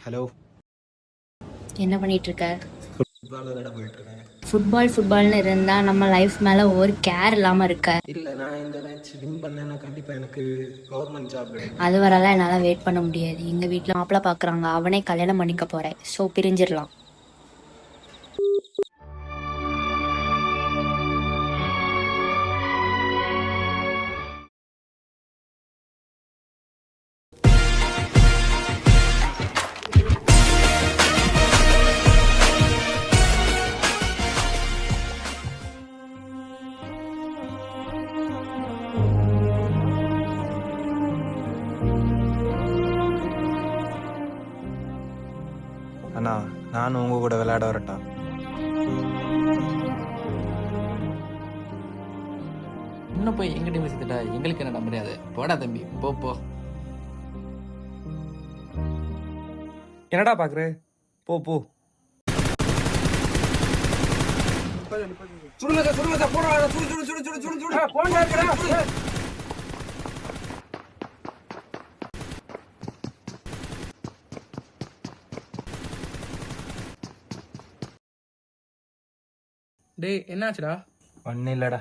Hello. என்ன பண்ணிட்டு இருக்க? ஃபுட்பால் விளையாட போயிட்டுருக்கேன். ஃபுட்பால்னு இருந்தால் நம்ம லைஃப் மேலே ஒரு கேர் இல்லாமல் இருக்க. இல்லை, நான் இந்த மேட்ச் வின் பண்ணேன்னா கண்டிப்பாக எனக்கு கவர்மெண்ட் ஜாப் கிடைக்கும். அது வரலாம் என்னால் வெயிட் பண்ண முடியாது. எங்கள் வீட்டில் மாப்பிள்ளை பார்க்குறாங்க, அவனே கல்யாணம் பண்ணிக்க போகிறேன். ஸோ பிரிஞ்சிடலாம். அண்ணா, நானும் உங்க கூட விளையாட வரட்டா? இன்னும் போய் எங்க டீம் சேர்த்துட்டா எங்களுக்கு என்ன முடியாது. போடா தம்பி, போ போ. என்னடா பாக்குற? போ போ. டேய் என்னாச்சுடா? ஒன்னும் இல்லடா.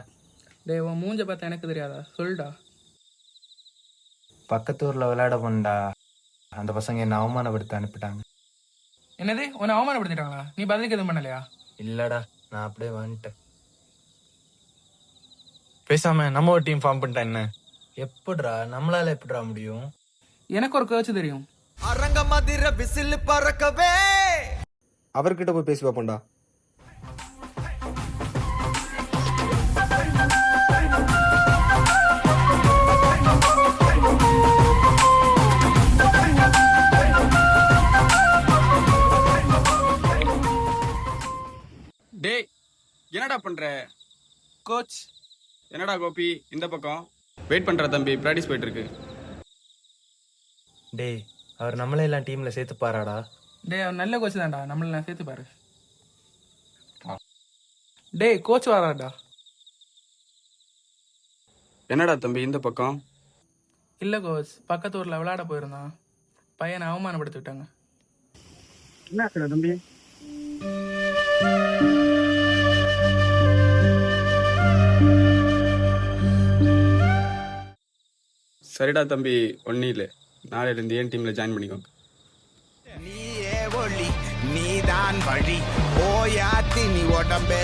டேய் உன் மூஞ்ச பார்த்தா எனக்கு தெரியாதா? சொல்லுடா. பக்கத்து ஊர்ல விளையாட போனடா. அந்த பசங்க என்ன அவமானப்படுத்த அனுப்பிட்டாங்க. என்னது, உன்னை அவமானப்படுத்திட்டாங்களா? நீ பதிலுக்கு எதுவும் பண்ணலையா? இல்லடா, நான் அப்படியே வந்துட்டேன். பேசாம நம்ம ஒரு டீம் ஃபார்ம் பண்ணிட்டா என்ன? எப்படிடா நம்மளால எப்படிடா முடியும்? எனக்கு ஒரு கோச் தெரியும். அரங்க மதிர விசில் பறக்கவே. அவர்கிட்ட போய் பேசி பார்ப்போம்டா. டேய், என்னடா பண்ற? கோச் என்னடா கோபி இந்த பக்கம் வெயிட் பண்ற தம்பி, பிராக்டிஸ் போயிட்டு இருக்கு. டேய், அவர் நம்மளே எல்லாம் டீம்ல சேர்த்து பாராடா. டேய் அவன் நல்ல கோச் தான்டா, நம்மள நான் சேர்த்து பாரு. டேய் கோச் வராடா. என்னடா தம்பி இந்த பக்கம்? இல்ல கோச், பக்கத்து ஊர்ல விளையாட போயிருந்தான். பையனை அவமானப்படுத்தி விட்டாங்க. என்ன தம்பி? சரிடா தம்பி, ஒன்னும் இல்லை. நாளையிலேருந்து ஏன் டீம்ல ஜாயின் பண்ணிக்கோங்க. நீயே ஒளி நீதான் வழி ஓயாத்தி நீ உடம்பே.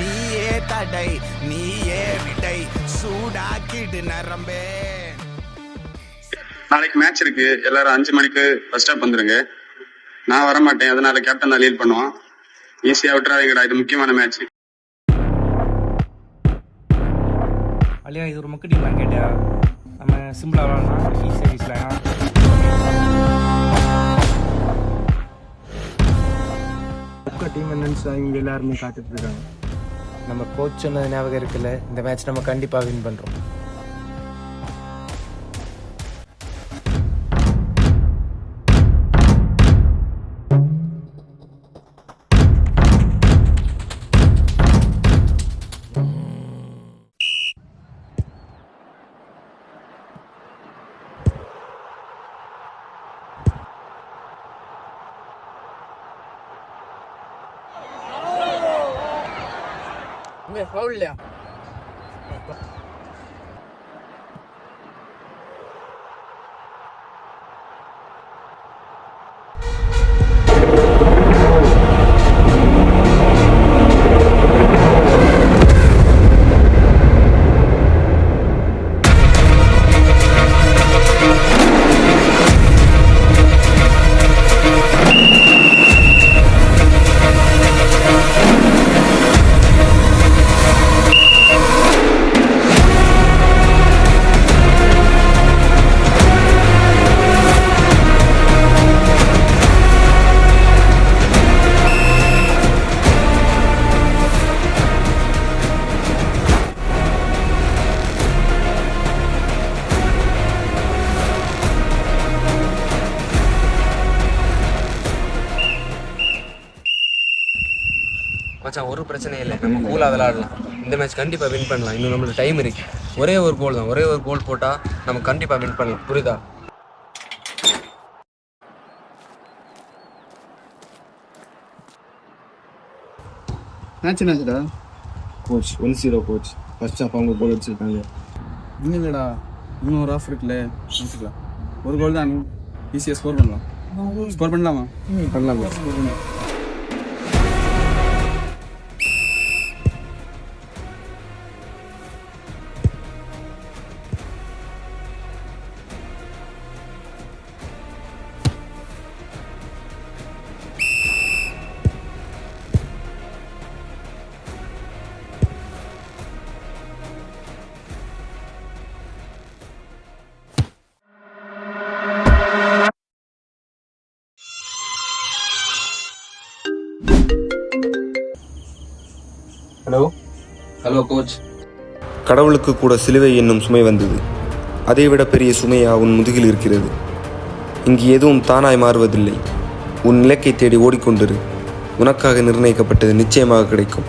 நீயே தடை நீயே விடை சூடாக்கிடு நரம்பே. நாளைக்கு மேட்ச் இருக்கு, எல்லாரும் 5 மணிக்கு ஃபர்ஸ்ட் ஸ்டாப் வந்துருங்க. நான் வர மாட்டேன், அதனால கேப்டன் தான் லீட் பண்ணுவான். ஈஸியா விட்டுறாதீங்கடா, இது முக்கியமான மேட்ச். அலியா, இது ஒரு மொக்க டீம் நான் கேட்டியா? நம்ம சிம்பிளா விளாடலாம், ஈஸியாக வீசலாம். மொக்க டீம் என்னன்னு இவங்க எல்லாருமே காத்துட்டு இருக்காங்க. நம்ம கோச் சொன்னது ஞாபகம் இருக்குல்ல, இந்த மேட்ச் நம்ம கண்டிப்பா வின் பண்றோம். ஃபவுல் இல்லையா? மச்சான், ஒரு பிரச்சனை இல்லை, நம்ம கூலாக விளையாடலாம். இந்த மேட்ச் கண்டிப்பாக வின் பண்ணலாம். இன்னும் நம்மளுக்கு டைம் இருக்கு. ஒரே ஒரு கோல் தான், ஒரே ஒரு கோல் போட்டால் நம்ம கண்டிப்பாக வின் பண்ணலாம். புரியுதா? மேட்ச் என்னாச்சுடா? Coach 1-0 coach. ஃபர்ஸ்ட் ஹாஃப் அவங்க கோல் அடிச்சிருக்காங்க. இன்னும் இல்லைடா, இன்னும் ஒரு ஆஃப் இருக்குல்ல, பார்த்துக்கலாம். ஒரு கோல் தான், ஈஸியாக ஸ்கோர் பண்ணலாம். ஸ்கோர் பண்ணலாமா? பண்ணலாம் கோச். Hello coach. கடவுளுக்கு கூட சிலுவை என்னும் சுமை வந்தது. அதைவிட பெரிய சுமையா உன் முதுகில் இருக்கிறது. இங்கு எதுவும் தானாய் மாறுவதில்லை. உன் இலக்கை தேடி ஓடிக்கொண்டிரு. உனக்காக நிர்ணயிக்கப்பட்டது நிச்சயமாக கிடைக்கும்.